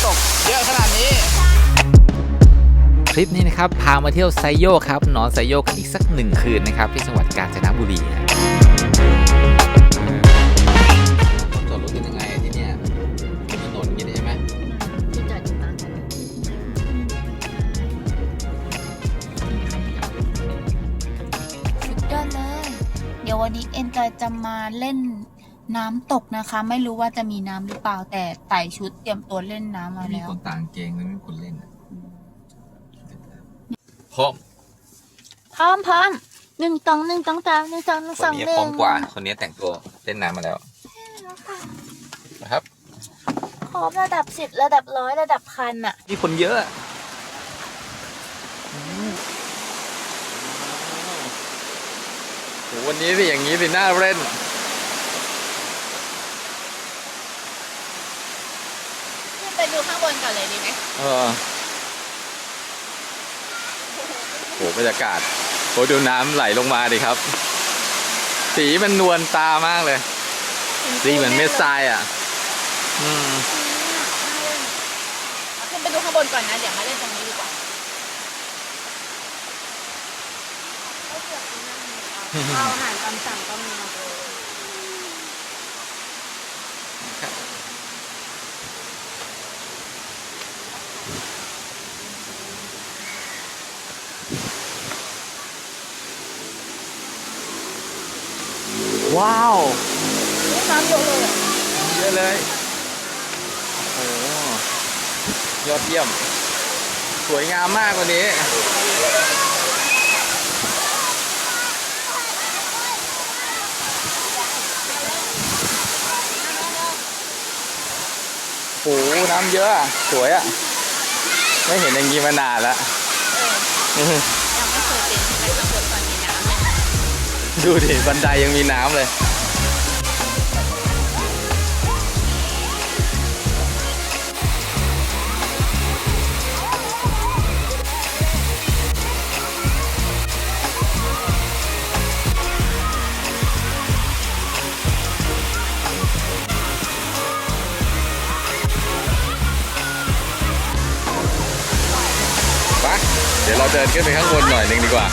ำตกเยอะขนาดนี้คลิปนี้นะครับพามาเที่ยวไซโยกครับนอนไซโยกกันอีกสัก1 คืนนะครับที่จังหวัดกาญจนบุรีจอดรถกันยังไงที่เนี่ยมีถนนอย่างนี้ใช่ไหมที่จอดอยู่กลางถนนสุดยอดเลยเดี๋ยววันนี้เอ็นจะมาเล่นน้ำตกนะคะไม่รู้ว่าจะมีน้ำหรือเปล่าแต่ใส่ชุดเตรียมตัวเล่นน้ำมาแล้วมีคนต่างเกงแล้วไม่มีคนเล่นพร้อมพร้อม1 2 1 2 3 1 2 1 2 1 2 1คนนี้พร้อมกว่าคนนี้แต่งตัวเล่นน้ำมาแล้วนะครับพร้อมระดับ10ระดับ100ระดับพันอะมีคนเยอะโหวันนี้สิอย่างนี้สิน่าเล่นไปดูข้างบนก่อนเลยดีไหมโหบรรยากาศโหดูน้ำไหลลงมาดิครับสีมันนวลตามากเลยสีเหมือนเม็ดทรายอ่ะขึ้นไปดูข้างบนก่อนนะเดี๋ยวมาเล่นตรงนี้ดีกว่าเอาอาหารตามสั่งก็มีนะว้าวน้ำเยอะเลยเยอะเลยโอ้ยอดเยี่ยมสวยงามมากวันนี้โอ้น้ำเยอะสวยอ่ะไม่เห็นอย่างนี้มานานแล้วยังไม่เคยเป็นที่ไหนข้างบนตอนมีน้ำเลยดูดิบันไดยังมีน้ำเลยเดี๋ยวเราเดินขึ้นไปข้างบนหน่อยนึงดีกว่า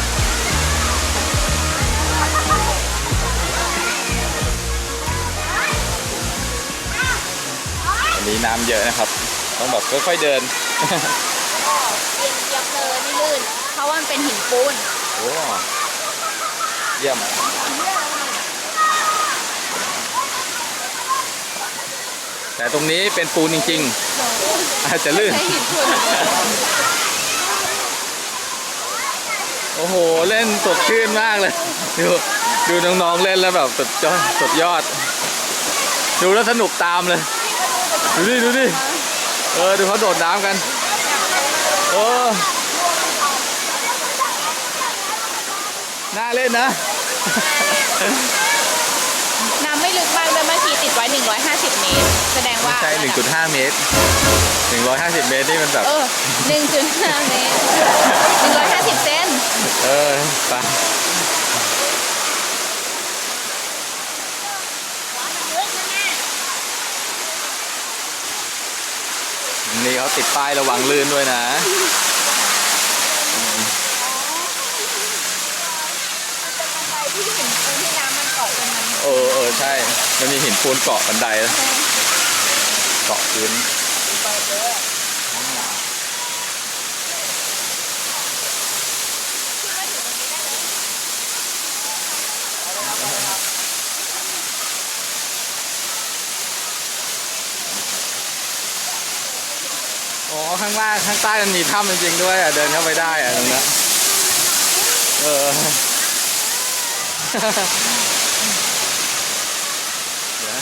อันนี้น้ำเยอะนะครับต้องแบบค่อยๆเดินเยียบเลยไม่ลื่นเพราะว่ามันเป็นหินปูนโอ้เยี่ยมแต่ตรงนี้เป็นปูนจริงๆอาจจะลื่นโอ้โหเล่นสดชื่นมากเลยดูน้องๆเล่นแล้วแบบสุดยอดดูแล้วสนุกตามเลยดูดิดูเขาโดดน้ำกันน่าเล่นนะน้ำไม่ลึกมากเลยเมื่อกี้ติดไว้150 เมตรแสดงว่าใช่ 1.5 เมตร150 เมตรนี่มันแบบ1.5 เมตร150 เซนไปนี่เขาติดป้ายระวังลื่นด้วยนะที่หินปูนที่น้ำมันเกาะตรงนั้นใช่มันมีหินปูนเกาะบันไดเกาะพื้นข้างล่างข้างใต้มันมีถ้ำจริงๆด้วยเดินเข้าไปได้ตรงนั้นเดี๋ยว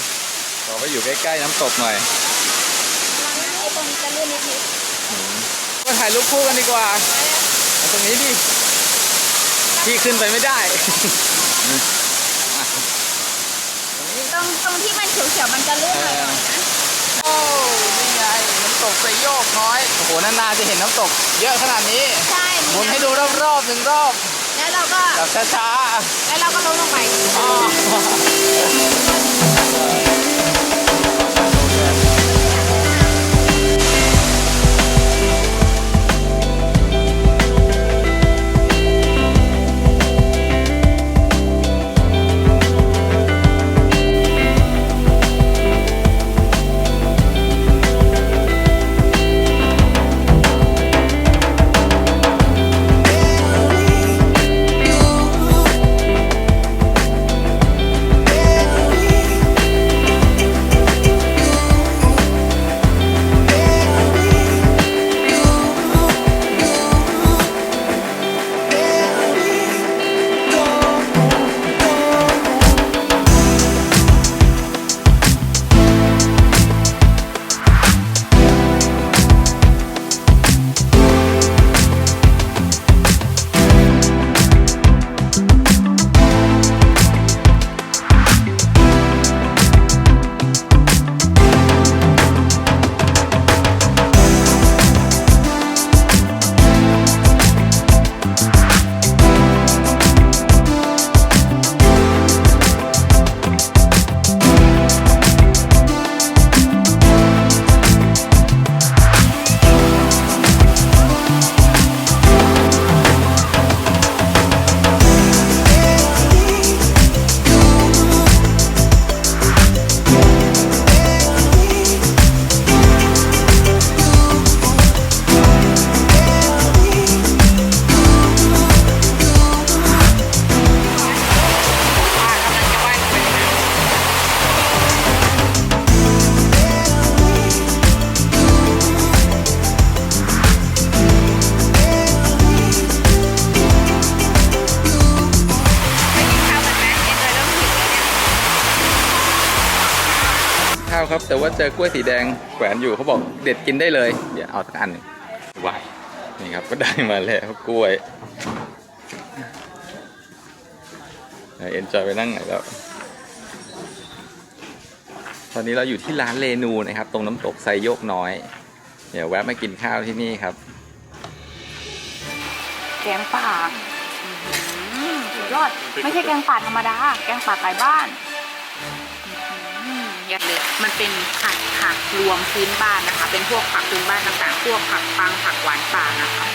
ขอไปอยู่ใกล้ๆน้ำตกหน่อยตรงนี้จะลื่นนิดก็ถ่ายรูปคู่กันดีกว่าตรงนี้ดิที่ขึ้นไปไม่ได้ตรงที่มันเขียวๆมันจะลื่นหน่อยนะโอ้นี่ไงน้ำตกไซโยกน้อยโอ้โหนานๆจะเห็นน้ำตกเยอะขนาดนี้ใช่หมุนให้ดูรอบๆ1 รอบแล้วเราก็แบบช้าๆแล้วเราก็ลงไป าวครับ แต่ว่าเจอกล้วยสีแดงแขวนอยู่เขาบอกเด็ดกินได้เลยเดี๋ยวเอาสักอันหนึ่งไหวนี่ครับก็ได้มาแล้วกล้วยเอ็นจอยไปนั่งไหนแล้วตอนนี้เราอยู่ที่ร้านเรนูนะครับตรงน้ำตกไซโยกน้อยเดี๋ยวแวะมากินข้าวที่นี่ครับ แกงป่าสุดยอดไม่ใช่แกงป่าธรรมดาแกงป่าไก่บ้านยัดเลยมันเป็นผักรวมพื้นบ้านนะคะเป็นพวกผักพื้นบ้านต่างๆพวกผักปังผักหวานป่านะคะ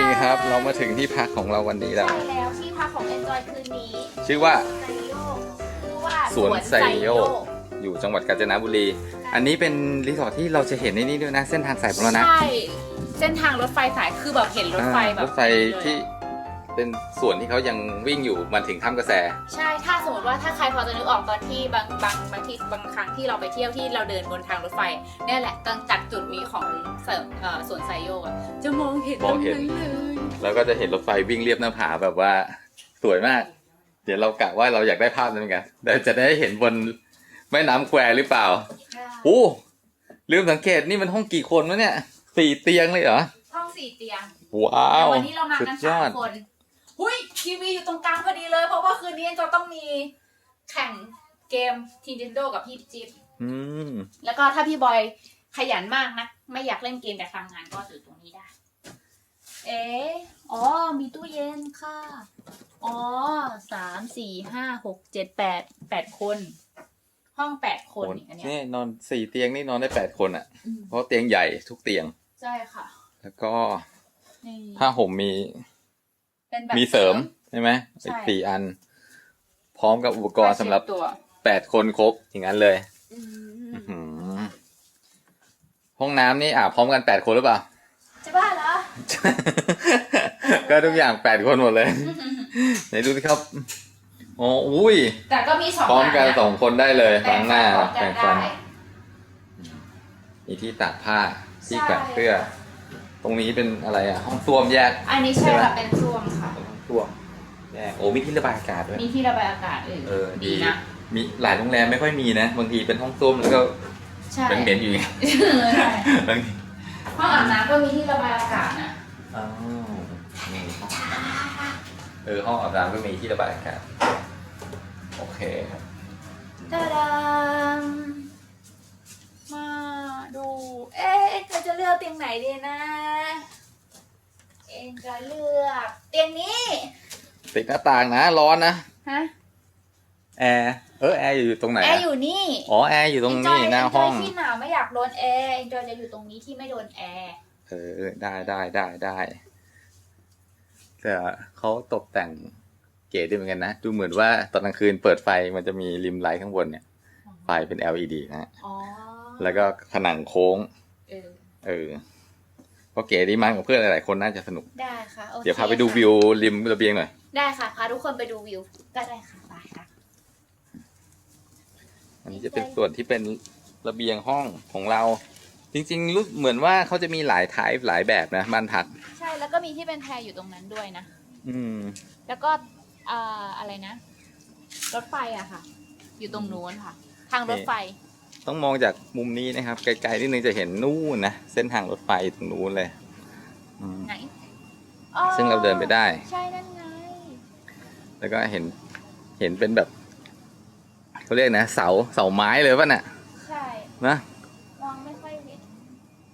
นี่ครับเรามาถึงที่พักของเราวันนี้แล้ว ใช่แล้วที่พักของ Enjoy คืนนี้ ชื่อว่า ชื่อว่า สวนไซโยกอยู่จังหวัดกาญจนบุรีอันนี้เป็นรีสอร์ทที่เราจะเห็นในนี้ด้วยนะเส้นทางสายของเรานะ ใช่เส้นทางรถไฟสายคือแบบเห็นรถไฟแบบ รถไฟที่เป็นส่วนที่เขายังวิ่งอยู่มาถึงถ้ำกระแส ใช่ถ้าสมมติว่าถ้าใครพอจะนึกออกตอนที่บางครั้งที่เราไปเที่ยวที่เราเดินบนทางรถไฟเนี่ยแหละตรงจากจุดนี้ของสวนไซโยกอะจะมองเห็นตรงนั้นเลย แล้วก็จะเห็นรถไฟวิ่งเรียบหน้าผาแบบว่าสวยมาก เดี๋ยวเรากะว่าเราอยากได้ภาพนั้นเหมือนกันแต่จะได้เห็นบนแม่น้ำแควหรือเปล่าโอ้ลืมสังเกตนี่มันห้องกี่คนวะเนี่ย4 เตียงเลยเหรอ ห้อง4 เตียง ว้าว วันนี้เรามากัน สุดยอด 3 คนหุ้ยทีวีอยู่ตรงกลางพอดีเลยเพราะว่าคืนนี้จะต้องมีแข่งเกม Nintendo กับพี่จิ๊บ อืม แล้วก็ถ้าพี่บอยขยันมากนะไม่อยากเล่นเกมแต่ทำงานก็ถือตรงนี้ได้อ๋อมีตู้เย็นค่ะอ๋อ3 4 5 6 7 8 คนห้อง8 คนอันเนี้ย นี่นอน4 เตียงนี่นอนได้8 คนอ่ะเพราะเตียงใหญ่ทุกเตียง ใช่ค่ะ แล้วก็ นี่ ผ้าห่มเป็นแบบ มีเสริมใช่ไหม ใช่ 4 อัน พร้อมกับอุปกรณ์สำหรับ ตัว 8 คนครบอย่างนั้นเลย อืม อื้อหือห้องน้ำนี่พร้อมกัน8 คนหรือเปล่า จะบ้าเหรอ ก็ทุกอย่าง8 คนหมดเลย ไหนดูสิครับอ๋ออุ้ย แต่ก็มี2 พร้อมกัน2 คนได้เลยล้างหน้า แปร แปรง ง ฟั ฟั น นมีที่ตากผ้าที่แขวนเสื้อ ตรงนี้เป็นอะไรห้องส้วมแยก อันนี้ใช่ค่ะเป็นส้วมค่ะ ห้องส้วมแยกโอ้มีที่ระบายอากาศด้วย มีที่ระบายอากาศดีนะ มีหลายโรงแรมไม่ค่อยมีนะบางทีเป็นห้องส้วมแล้วก็ ใช่ เป็นเหม็นอยู่อย่างเงี้ย ใช่ บางที ห้องอาบน้ำก็มีที่ระบายอากาศนะ อ๋อนี่ห้องอาบน้ำก็มีที่ระบายอากาศโอเคครับ ตาดามมาดูเอ็งจะเลือกเตียงไหนดีนะ เอ็งจะเลือกเตียงนี้ ติดหน้าต่างนะร้อนนะ ฮะ แอร์แอร์อยู่ตรงไหน แอร์อยู่นี่ อ๋อแอร์อยู่ตรงนี้หน้าห้อง ที่หนาวไม่อยากโดนแอร์เอ็นจอยจะอยู่ตรงนี้ที่ไม่โดนแอร์ ได้แต่เขาตกแต่งเก๋ดีเหมือนกันนะดูเหมือนว่าตอนกลางคืนเปิดไฟมันจะมีริมไลท์ข้างบนเนี่ยไฟเป็น LED นะ อ๋อ แล้วก็ผนังโค้งเพราะเก๋ดีมากกับเพื่อนหลายๆคนน่าจะสนุก ได้ค่ะโอเค เดี๋ยวพาไปดูวิวริมระเบียงหน่อย ได้ค่ะพาทุกคนไปดูวิวก็ได้ค่ะไปค่ะ อันนี้จะเป็นส่วนที่เป็นระเบียงห้องของเรา จริงๆรู้เหมือนว่าเขาจะมีหลายไทป์หลายแบบนะบ้านพัก ใช่แล้วก็มีที่เป็นแพรอยู่ตรงนั้นด้วยนะ แล้วก็อะไรนะ รถไฟอะค่ะ อยู่ตรงนู้นค่ะ ทางรถไฟ ต้องมองจากมุมนี้นะครับไกลๆนิดนึงจะเห็นนู่นนะเส้นทางรถไฟตรงนู้นเลยไหน ซึ่งเราเดินไปได้ ใช่นั่นไง แล้วก็เห็นเป็นแบบเขาเรียกนะเสาไม้เลยป่ะน่ะ ใช่ นะ มองไม่ค่อยเห็น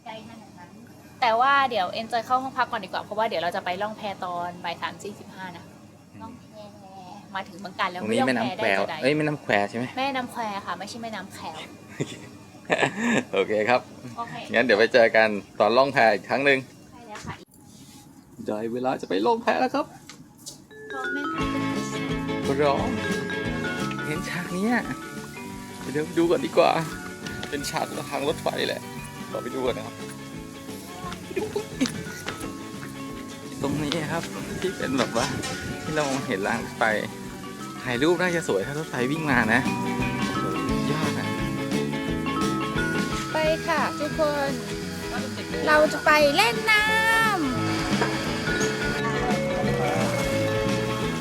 ไกลขนาดนั้นแต่ว่าเดี๋ยวเอ็นจอยเข้าห้องพักก่อนดีกว่าเพราะว่าเดี๋ยวเราจะไปล่องแพตอนบ่าย3:45นะล่องแพมาถึงเมืองการแล้ว ตรงนี้แม่น้ำแควแม่น้ำแควใช่ไหม แม่น้ำแควค่ะไม่ใช่แม่น้ำแคว โอเคครับ โอเค งั้นเดี๋ยวไปเจอกันตอนล่องแพอีกครั้งหนึ่ง ใช่แล้วค่ะ ได้เวลาจะไปล่องแพแล้วครับ พร้อมแม่น้ำ พร้อมเห็นฉากนี้เดี๋ยวไปดูก่อนดีกว่า เป็นฉากทางรถไฟแหละเราไปดูกันนะครับตรงนี้ครับที่เป็นแบบว่าที่เรามองเห็นรางรถไฟถ่ายรูปน่าจะสวยถ้ารถไฟวิ่งมานะยอดอ่ะ ไปค่ะทุกคนไป เราจะไปเล่นน้ำ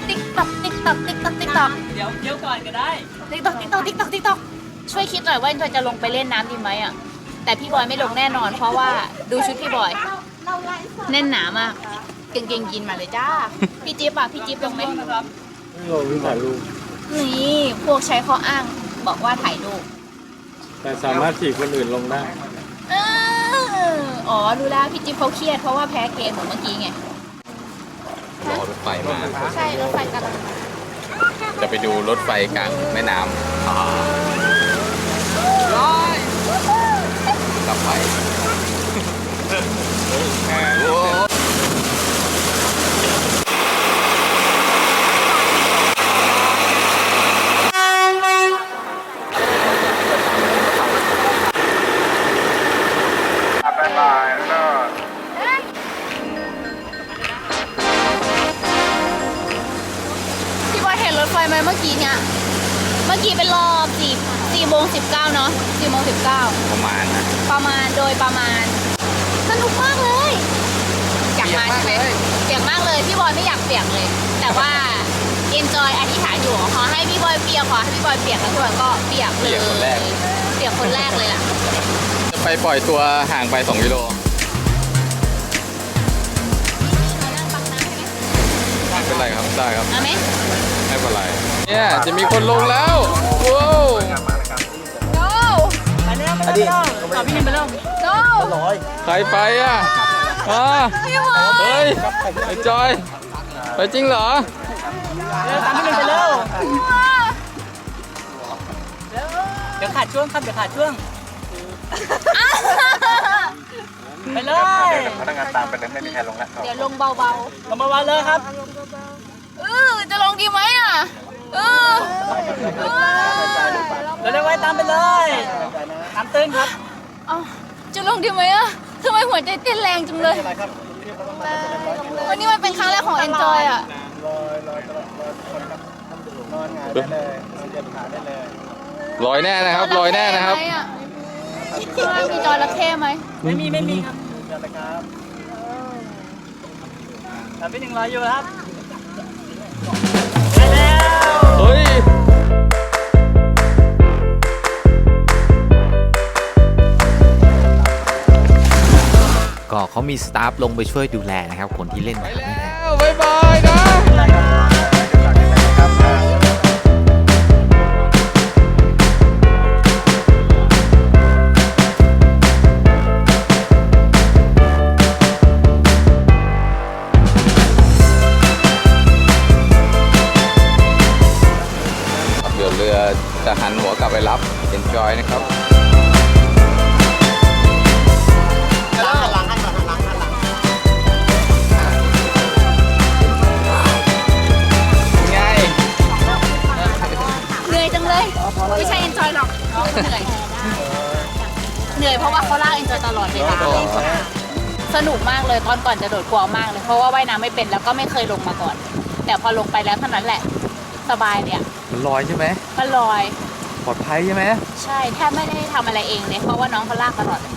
ติ๊กตอกติ๊กตอกติ๊กตอกติ๊กตอก เดี๋ยวก่อนก็ได้ ติ๊กตอกติ๊กตอกติ๊กตอกติ๊กตอกช่วยคิดหน่อยว่าจอยจะลงไปเล่นน้ำดีไหมอ่ะแต่พี่บอยไม่ลงแน่นอน เพราะว่าดูชุดพี่บอยแน่นหนามากเก่งๆยินมาเลยจ้าพี่จิ๊บอ่ะพี่จิ๊บลงไหม ไม่ลงถ่ายรูป นี่พวกใช้ข้ออ้างบอกว่าถ่ายรูป แต่สามารถถีบคนอื่นลงได้ อ๋อรู้แล้วพี่จิ๊บเขาเครียดเพราะว่าแพ้เกมเหมือนเมื่อกี้ไง รอรถไฟมา ใช่รถไฟกำลังมา จะไปดูรถไฟกลางแม่น้ำกลับไปโอ้ พี่บอยเห็นรถไฟไหมเมื่อกี้เนี่ยเมื่อกี้เป็นรอบ4 โมง 19เนาะ4 โมง 19 ประมาณนะ ประมาณโดยประมาณสนุกมากเลยอยากมาใช่ไหมเปียกมากเลยพี่บอยไม่อยากเปียกเลย แต่ว่า enjoy อธิษฐานอยู่ขอให้พี่บอยเปียกขอให้พี่บอยเปียกแล้วพี่บอยก็เปียกเลยเปียกคนแรกเลยล่ะ จะไปปล่อยตัวห่างไป2 กิโลไม่เป็นไรครับได้ครับ เอาไหม ไม่เป็นไรเนี่ยจะมีคนลงแล้วว้าว go ไปเร็วพี่ยินไปเร็ว go ใครไปอ่ะพี่บอย เฮ้ยไอ้จอยไปจริงเหรอ ตามพี่ยินไปเร็วเดี๋ยวขาดช่วงครับเดี๋ยวขาดช่วงไปเลย พนักงานตามไปเลยไม่มีใครลงแล้ว เดี๋ยวลงเบา ลงมาวันเลยครับ ๆจะลงดีไหมอ่ะเร็วๆไว้ตามไปเลยตามตื้นครับ จะลงดีไหมอ่ะทำไมหัวใจเต้นแรงจังเลยวันนี้มันเป็นครั้งแรกของ enjoy อ่ะ นอนหงายได้เลยนอนเหยียบขาได้เลย ลอยแน่นะครับลอยแน่นะครับ มีจระเข้ไหม ไม่มีครับ เชิญเลยครับ ตามพี่หนึ่งรออยู่ครับไปแล้ว เฮ้ย ก็เขามีสตาฟลงไปช่วยดูแลนะครับ คนที่เล่น ไป น้ำ แล้วบ๊ายบายนะเดี๋ยวเรือจะหันหัวกลับไปรับ enjoy นะครับ ไง เหนื่อยจังเลย ไม่ใช่ enjoy หรอกเหนื่อย เหนื่อยเพราะว่าเขาลาก enjoy ตลอดเวลาสนุกมากเลยตอนก่อนจะโดดกลัวมากเลย เพราะว่าว่ายน้ำไม่เป็นแล้วก็ไม่เคยลงมาก่อน แต่พอลงไปแล้วเท่านั้นแหละ สบายเลยอะ มันลอยใช่ไหม มันลอย ปลอดภัยใช่ไหม ใช่แทบไม่ได้ทำอะไรเองเลยเพราะว่าน้องเขาลากตลอดเลย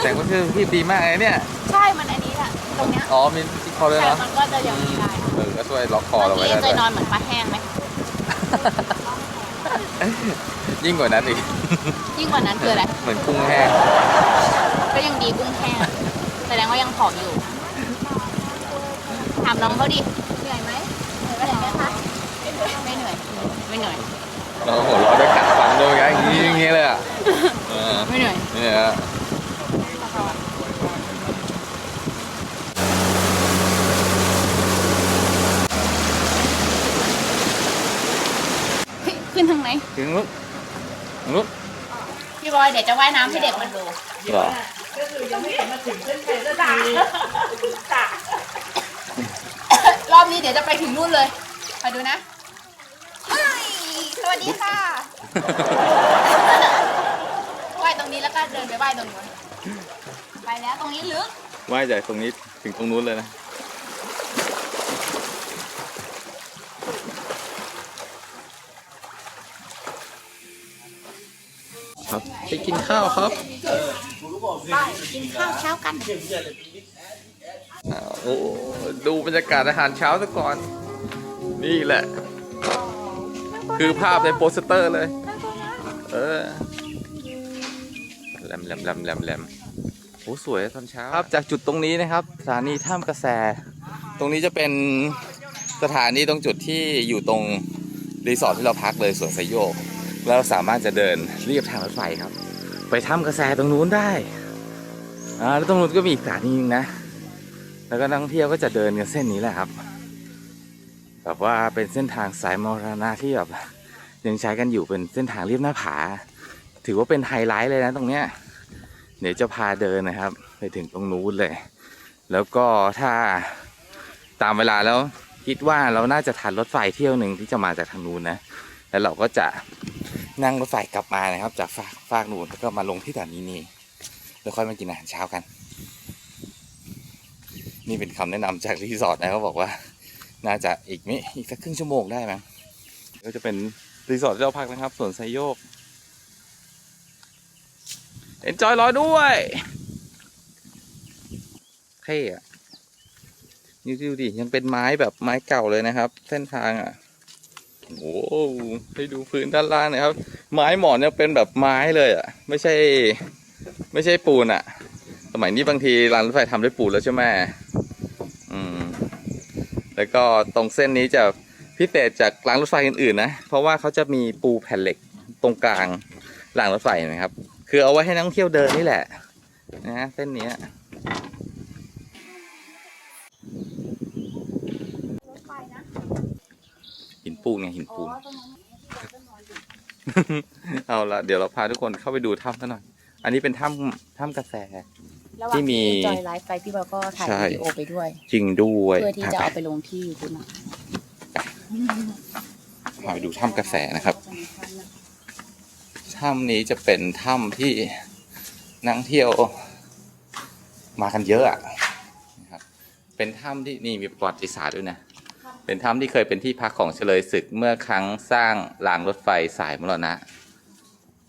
แต่ก็คือพี่ดีมากเลยเนี่ย ใช่ มันอันนี้แหละตรงเนี้ย อ๋อมีที่คอเลย แต่ เนาะ มันก็จะยังไม่ได้ ก็ช่วยล็อกคอเรา เมื่ ไว้ อกี้ ได้ เอ็นจ ด้ อ วย ย นอนเหมือนปลาแห้งไหม ยิ่งกว่านั้นอีก ยิ่งกว่านั้นคืออะไร เหมือนกุ้งแห้ง ก็ยังดีกุ้งแห้งแสดงว่ายังผอมอยู่ ถามน้องเขาดิ เหนื่อยไหมเหนื่อยไหมคะไม่เหนื่อย ไม่เหนื่อย เราหัวเราะด้วยกัดฟันด้วยไงอย่างงี้เลยอ่ะ ไม่เหนื่อย เนี่ยฮะ เฮ้ยขึ้นทางไหน ถึงนู้นนู้น พี่บอยเดี๋ยวจะว่ายน้ำให้เด็กมันดู เหรอ รอบนี้เดี๋ยวจะไปถึงนู่นเลยไปดูนะเฮ้ยสวัสดีค่ะ ว่ายตรงนี้แล้วก็เดินไปว่ายตรงนู้นไปแล้วตรงนี้ลึก ว่ายจากตรงนี้ถึงตรงนู้นเลยนะ ครับไปกินข้าวครับ กินข้าวเช้ากัน โอ้ดูบรรยากาศอาหารเช้าซะก่อน นี่แหละ คือภาพในโปสเตอร์เลย แหลมโอ้สวยตอนเช้าครับจากจุดตรงนี้นะครับสถานีถ้ำกระแส ตรงนี้จะเป็นสถานีตรงจุดที่อยู่ตรงรีสอร์ทที่เราพักเลยสวนไซโยกแล้วเราสามารถจะเดินเรียบทางรถไฟครับ ไปถ้ำกระแสตรงนู้นได้แล้วตรงนู้นก็มีอีกสถานีนึงนะแล้วก็นักท่องเที่ยวก็จะเดินกันเส้นนี้แหละครับแบบว่าเป็นเส้นทางสายมรณะที่แบบยังใช้กันอยู่เป็นเส้นทางเรียบหน้าผาถือว่าเป็นไฮไลท์เลยนะตรงเนี้ยเดี๋ยวจะพาเดินนะครับไปถึงตรงนู้นเลยแล้วก็ถ้าตามเวลาแล้วคิดว่าเราน่าจะทันรถไฟเที่ยวหนึ่งที่จะมาจากทางนู้นนะแล้วเราก็จะนั่งรถไฟกลับมานะครับจากฝากนู้นแล้วก็มาลงที่สถานีนี้แล้วค่อยมากินอาหารเช้ากันนี่เป็นคำแนะนำจากรีสอร์ทนะเขาบอกว่าน่าจะอีกสักครึ่งชั่วโมงได้มั้งก็จะเป็นรีสอร์ทที่เราพักนะครับสวนไซโยกEnjoy รอด้วยเท่อะนี่ดูดิยังเป็นไม้แบบไม้เก่าเลยนะครับเส้นทางอ่ะโอ้ให้ดูพื้นด้านล่างนะครับ ไม้หมอนยังเป็นแบบไม้เลยอ่ะไม่ใช่ปูนอ่ะสมัยนี้บางทีรางรถไฟทำด้วยปูนแล้วใช่ไหมแล้วก็ตรงเส้นนี้จะพิเศษจากรางรถไฟอื่นๆนะเพราะว่าเขาจะมีปูแผ่นเหล็กตรงกลางรางรถไฟนะครับคือเอาไว้ให้นักท่องเที่ยวเดินนี่แหละนะเส้นนี้หินปูนไงหินปูนเอาละเดี๋ยวเราพาทุกคนเข้าไปดูถ้ำกันหน่อยอันนี้เป็นถ้ำกระแสที่มีจอยไลฟ์ไปพี่บอยก็ถ่ายวิดีโอไปด้วยจริงด้วยเพื่อที่จะเอาไปลงที่ยูทูบนะพาไปดูถ้ำกระแสนะครับถ้ำนี้จะเป็นถ้ำที่นักท่องเที่ยวมากันเยอะอ่ะนะครับเป็นถ้ำที่นี่มีประวัติศาสตร์ด้วยนะเป็นถ้ำที่เคยเป็นที่พักของเฉลยศึกเมื่อครั้งสร้างรางรถไฟสายมรณะ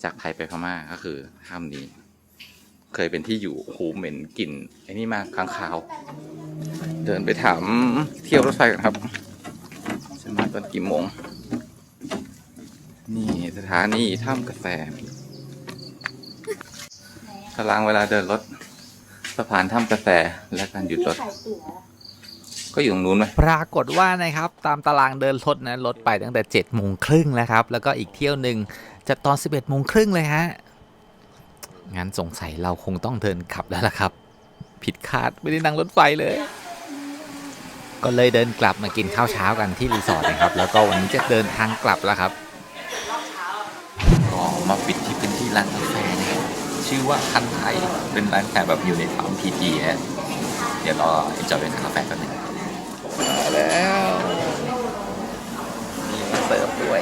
จากไทยไปพม่าก็คือถ้ำนี้เคยเป็นที่อยู่โอ้โหเหม็นกลิ่นไอ้นี่มากค้างคาวเดินไปถามเที่ยวรถไฟกันครับจะมาตอนกี่โมงนี่สถานีถ้ำกาแฟตารางเวลาเดินรถสะพานถ้ำกาแฟและการหยุดรถก็อยู่ตรงนู้นไหมปรากฏว่านะครับตามตารางเดินรถนะรถไปตั้งแต่7:30แล้วครับแล้วก็อีกเที่ยวหนึ่งจะตอน11:30เลยฮะงั้นสงสัยเราคงต้องเดินขับแล้วล่ะครับผิดคาดไม่ได้นั่งรถไฟเลยก็เลยเดินกลับมากินข้าวเช้ากันที่รีสอร์ทนะครับแล้วก็วันนี้จะเดินทางกลับแล้วครับก็มาปิดที่เป็นที่ร้านกาแฟนะครับชื่อว่าคันไทยเป็นร้านกาแฟแบบอยู่ในปั๊มพีจีนะเดี๋ยวรอจะไปทานกาแฟกันนึงมาแล้วมีมาเสิร์ฟด้วย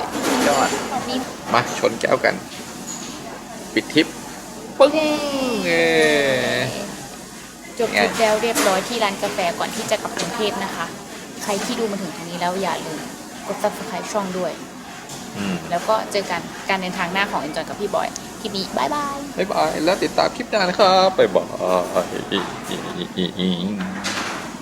ยอดมาชนแก้วกันปิดทริปปึ้งจบทริปแล้วเรียบร้อยที่ร้านกาแฟก่อนที่จะกลับกรุงเทพนะคะใครที่ดูมาถึงตรงนี้แล้วอย่าลืมกด Subscribe ช่องด้วยแล้วก็เจอกันการเดินทางหน้าของ Enjoy กับพี่บอยคลิปนี้บ๊ายบายแล้วติดตามคลิปหน้านะครับบ๊ายบาย